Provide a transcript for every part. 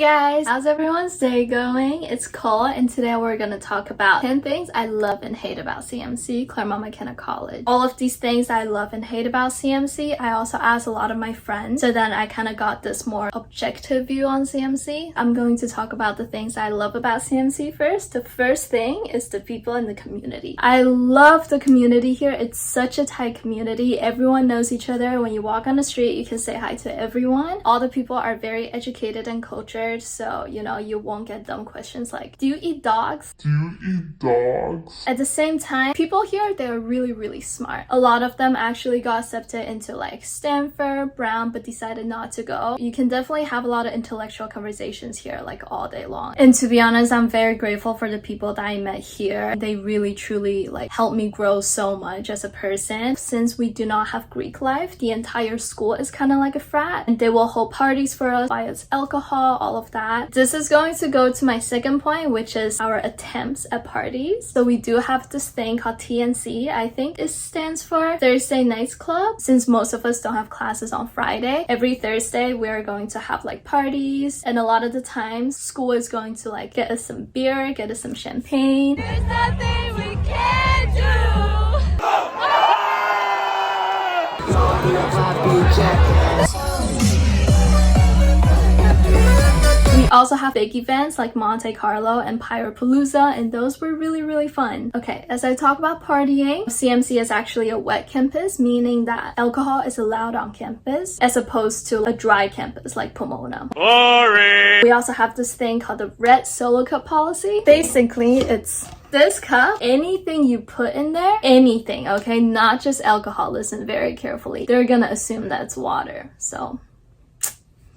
guys, how's everyone's day going? It's Cole, and today we're gonna talk about 10 things I love and hate about CMC, Claremont McKenna College. All of these things I love and hate about CMC, I also asked a lot of my friends, so then I kind of got this more objective view on CMC. I'm going to talk about the things I love about CMC first. The first thing is the people in the community. I love the community here. It's such a tight community. Everyone knows each other. When you walk on the street, you can say hi to everyone. All the people are very educated and cultured, so you won't get dumb questions like, do you eat dogs? At the same time, people here, they're really smart. A lot of them actually got accepted into like Stanford, Brown, but decided not to go. You can definitely have a lot of intellectual conversations here like all day long. And to be honest, I'm very grateful for the people that I met here. They really truly like helped me grow so much as a person. Since we do not have Greek life, the entire school is kind of like a frat, and they will hold parties for us, buy us alcohol, all of that. This is going to go to my second point, which is our attempts at parties. So we do have this thing called TNC. I think it stands for Thursday Nights Club. Since most of us don't have classes on Friday, every Thursday we're going to have like parties, and a lot of the times school is going to like get us some beer, get us some champagne. There's nothing we can't do. We also have big events like Monte Carlo and Pyropalooza, and those were really fun. Okay, as I talk about partying, CMC is actually a wet campus, meaning that alcohol is allowed on campus as opposed to a dry campus like Pomona. Boring. We also have this thing called the red solo cup policy. Basically, it's this cup, anything you put in there, anything, okay? Not just alcohol, listen very carefully. They're gonna assume that's water, so...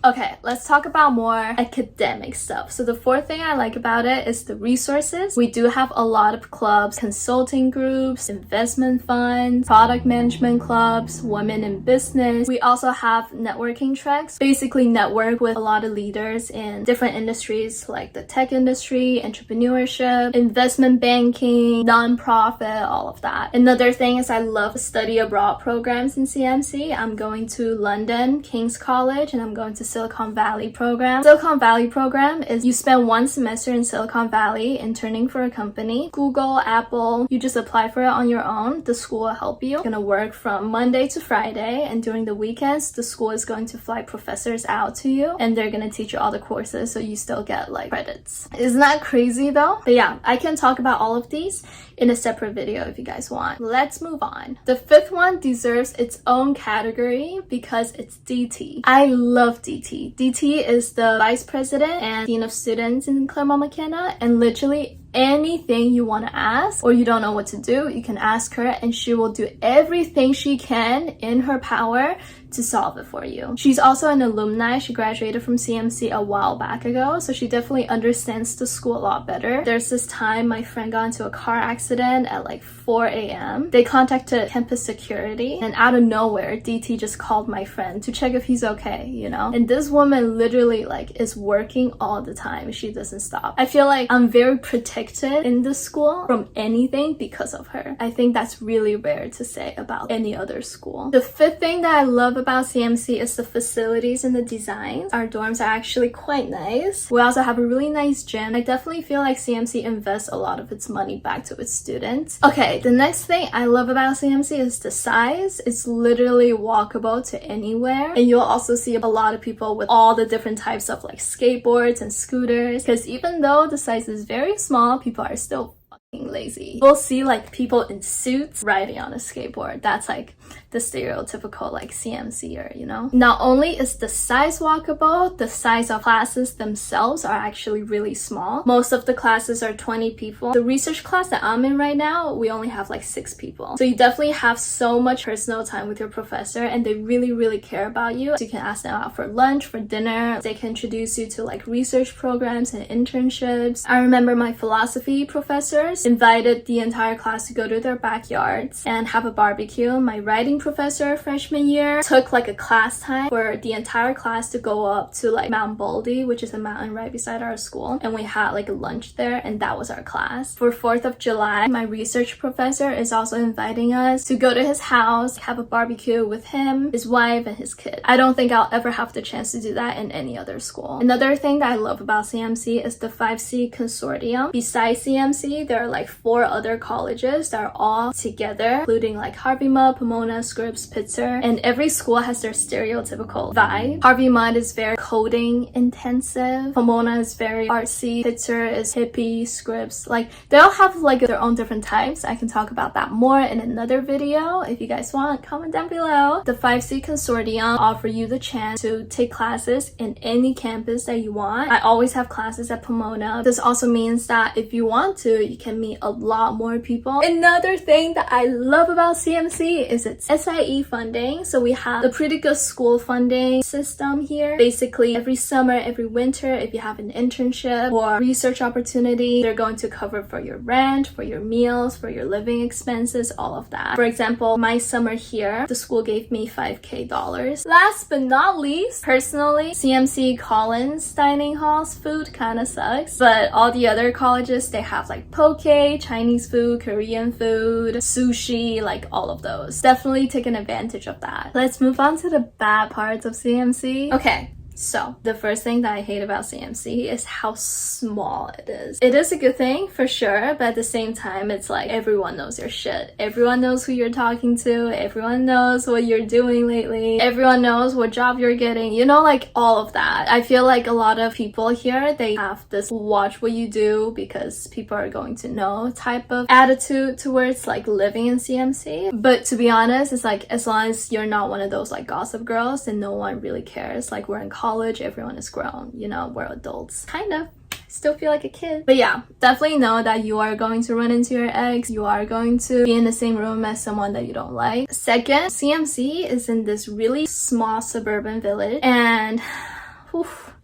Okay, let's talk about more academic stuff. So the fourth thing I like about it is the resources. We do have a lot of clubs, consulting groups, investment funds, product management clubs, women in business. We also have networking tracks, basically network with a lot of leaders in different industries like the tech industry, entrepreneurship, investment banking, nonprofit, all of that. Another thing is I love study abroad programs in CMC. I'm going to London, King's College, and I'm going to Silicon Valley program. Silicon Valley program is you spend one semester in Silicon Valley interning for a company. Google, Apple, you just apply for it on your own. The school will help you. You're gonna work from Monday to Friday, and during the weekends, the school is going to fly professors out to you, and they're gonna teach you all the courses, so you still get like credits. Isn't that crazy though? But yeah, I can talk about all of these in a separate video if you guys want. Let's move on. The fifth one deserves its own category because it's DT. I love DT. DT is the vice president and dean of students in Claremont McKenna, and literally anything you want to ask or you don't know what to do, you can ask her and she will do everything she can in her power to solve it for you. She's also an alumni. She graduated from CMC a while back ago, so she definitely understands the school a lot better. There's this time my friend got into a car accident at like 4 a.m. They contacted campus security, and out of nowhere, DT just called my friend to check if he's okay, And this woman literally like is working all the time. She doesn't stop. I feel like I'm very protected in this school from anything because of her. I think that's really rare to say about any other school. The fifth thing that I love about CMC is the facilities and the designs. Our dorms are actually quite nice. We also have a really nice gym. I definitely feel like CMC invests a lot of its money back to its students. Okay, the next thing I love about CMC is the size. It's literally walkable to anywhere, and you'll also see a lot of people with all the different types of like skateboards and scooters, because even though the size is very small, people are still lazy. We'll see like people in suits riding on a skateboard. That's like the stereotypical like CMCer, Not only is the size walkable, the size of classes themselves are actually really small. Most of the classes are 20 people. The research class that I'm in right now, we only have like 6 people. So you definitely have so much personal time with your professor, and they really care about you. So you can ask them out for lunch, for dinner. They can introduce you to like research programs and internships. I remember my philosophy professors invited the entire class to go to their backyards and have a barbecue. My right writing professor freshman year took like a class time for the entire class to go up to like Mount Baldy, which is a mountain right beside our school, and we had like a lunch there, and that was our class. For 4th of July, my research professor is also inviting us to go to his house, have a barbecue with him, his wife, and his kid. I don't think I'll ever have the chance to do that in any other school. Another thing that I love about CMC is the 5C consortium. Besides CMC, there are like 4 other colleges that are all together, including like Harvey Mudd, Pomona, Scripps, Pitzer, and every school has their stereotypical vibe. Harvey Mudd is very coding intensive, Pomona is very artsy, Pitzer is hippie, Scripps, like they all have like their own different types. I can talk about that more in another video. If you guys want, comment down below. The 5C consortium offer you the chance to take classes in any campus that you want. I always have classes at Pomona. This also means that if you want to, you can meet a lot more people. Another thing that I love about CMC is its SIE funding. So we have a pretty good school funding system here. Basically, every summer, every winter, if you have an internship or research opportunity, they're going to cover for your rent, for your meals, for your living expenses, all of that. For example, my summer here, the school gave me $5,000. Last but not least, personally, CMC Collins dining hall's food kind of sucks, but all the other colleges, they have like poke, Chinese food, Korean food, sushi, like all of those. Definitely taking advantage of that. Let's move on to the bad parts of CMC. Okay. So, the first thing that I hate about CMC is how small it is. It is a good thing, for sure, but at the same time, it's like everyone knows your shit. Everyone knows who you're talking to. Everyone knows what you're doing lately. Everyone knows what job you're getting. You know, like all of that. I feel like a lot of people here, they have this watch what you do because people are going to know type of attitude towards like living in CMC. But to be honest, it's like as long as you're not one of those like gossip girls, then no one really cares. Like we're in college, everyone is grown, you know, we're adults. Kind of. Still feel like a kid. But yeah, definitely know that you are going to run into your ex. You are going to be in the same room as someone that you don't like. Second, CMC is in this really small suburban village, and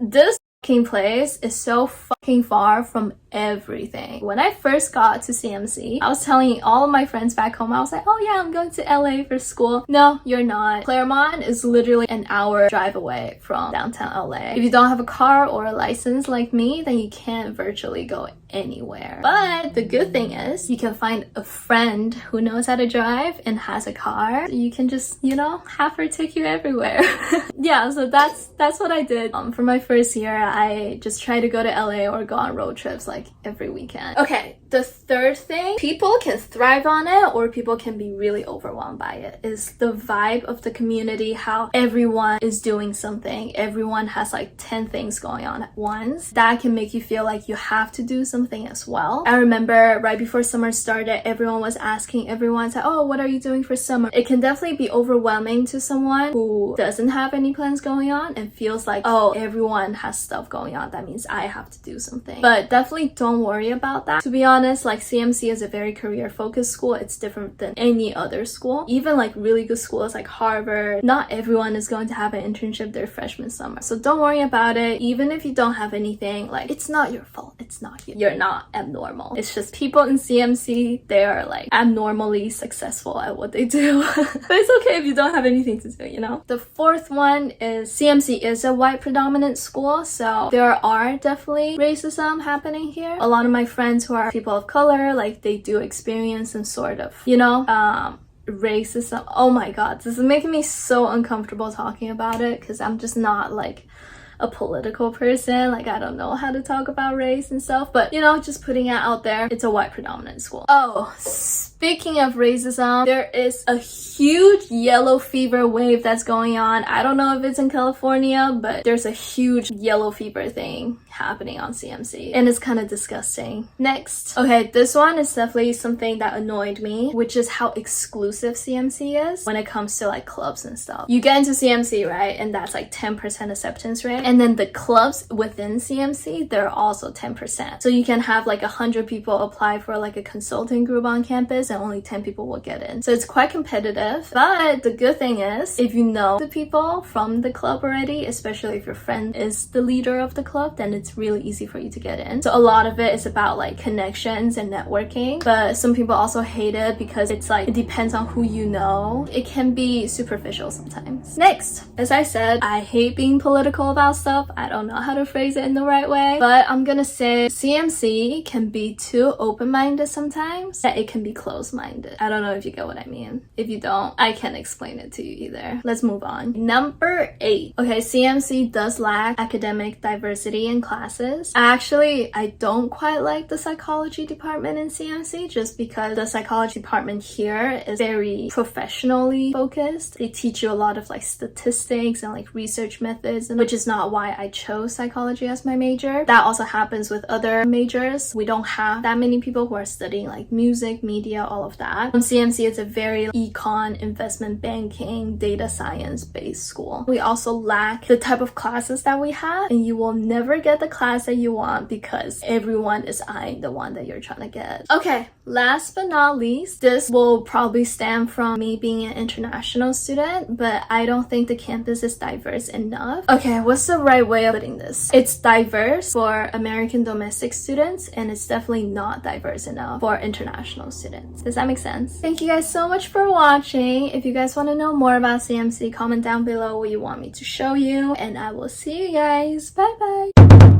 this place is so fucking far from everything. When I first got to CMC, I was telling all of my friends back home, I was like, oh yeah, I'm going to LA for school. No, you're not. Claremont is literally an hour drive away from downtown LA. If you don't have a car or a license like me, then you can't virtually go anywhere. But the good thing is you can find a friend who knows how to drive and has a car. You can just, you know, have her take you everywhere. Yeah, so that's what I did. For my first year, I just tried to go to LA or go on road trips like every weekend. Okay, the third thing, people can thrive on it or people can be really overwhelmed by it, is the vibe of the community, how everyone is doing something. Everyone has like 10 things going on at once. That can make you feel like you have to do something as well. I remember right before summer started, everyone was asking everyone, like, oh, what are you doing for summer? It can definitely be overwhelming to someone who doesn't have any plans going on and feels like, oh, everyone has stuff going on. That means I have to do something. But definitely don't worry about that. To be honest, like CMC is a very career focused school. It's different than any other school. Even like really good schools like Harvard, not everyone is going to have an internship their freshman summer. So don't worry about it. Even if you don't have anything, like it's not your fault. It's not you. You're not abnormal. It's just people in CMC, they are like abnormally successful at what they do. But it's okay if you don't have anything to do, you know? The fourth one is CMC is a white predominant school, so there are definitely racism happening here. A lot of my friends who are people of color, like they do experience some sort of, you know, racism. Oh my god, this is making me so uncomfortable talking about it because I'm just not like a political person. Like I don't know how to talk about race and stuff, but you know, just putting it out there, it's a white predominant school. Oh, speaking of racism, there is a huge yellow fever wave that's going on. I don't know if it's in California, but there's a huge yellow fever thing happening on CMC and it's kind of disgusting. Next, okay, this one is definitely something that annoyed me, which is how exclusive CMC is when it comes to like clubs and stuff. You get into CMC, right, and that's like 10% acceptance rate, and then the clubs within CMC, they're also 10%. So you can have like 100 people apply for like a consulting group on campus and only 10 people will get in. So it's quite competitive, but the good thing is if you know the people from the club already, especially if your friend is the leader of the club, then it's really easy for you to get in. So a lot of it is about like connections and networking, but some people also hate it because it's like it depends on who you know. It can be superficial sometimes. Next, as I said, I hate being political about stuff. I don't know how to phrase it in the right way, but I'm gonna say CMC can be too open-minded sometimes, that it can be closed-minded. I don't know if you get what I mean. If you don't, I can't explain it to you either. Let's move on. Number 8. Okay, CMC does lack academic diversity in classes. Actually, I don't quite like the psychology department in CMC just because the psychology department here is very professionally focused. They teach you a lot of like statistics and like research methods, which is not why I chose psychology as my major. That also happens with other majors. We don't have that many people who are studying like music, media, all of that. On CMC, it's a very econ, investment banking, data science based school. We also lack the type of classes that we have, and you will never get the class that you want because everyone is eyeing the one that you're trying to get. Okay, last but not least, this will probably stem from me being an international student, but I don't think the campus is diverse enough. Okay, what's the right way of putting this? It's diverse for American domestic students, and it's definitely not diverse enough for international students. Does that make sense? Thank you guys so much for watching. If you guys want to know more about CMC, comment down below what you want me to show you, and I will see you guys. Bye bye!